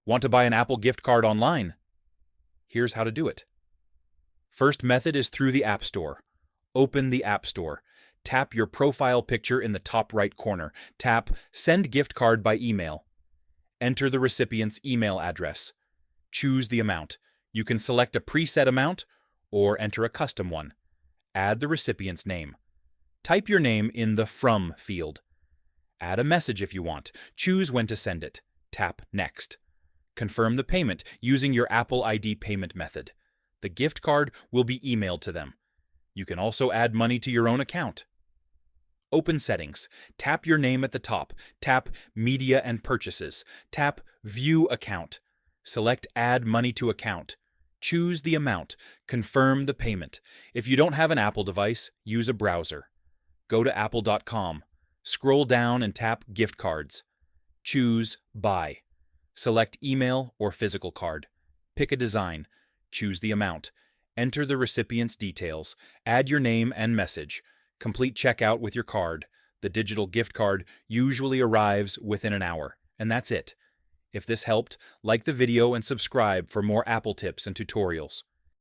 Want to buy an Apple gift card online? Here's how to do it. First method is through the App Store. Open the App Store. Tap your profile picture in the top right corner. Tap Send Gift Card by Email. Enter the recipient's email address. Choose the amount. You can select a preset amount or enter a custom one. Add the recipient's name. Type your name in the From field. Add a message if you want. Choose when to send it. Tap Next. Confirm the payment using your Apple ID payment method. The gift card will be emailed to them. You can also add money to your own account. Open Settings. Tap your name at the top. Tap Media and Purchases. Tap View Account. Select Add Money to Account. Choose the amount. Confirm the payment. If you don't have an Apple device, use a browser. Go to apple.com. Scroll down and tap Gift Cards. Choose Buy. Select email or physical card. Pick a design. Choose the amount. Enter the recipient's details. Add your name and message. Complete checkout with your card. The digital gift card usually arrives within an hour. And that's it. If this helped, like the video and subscribe for more Apple tips and tutorials.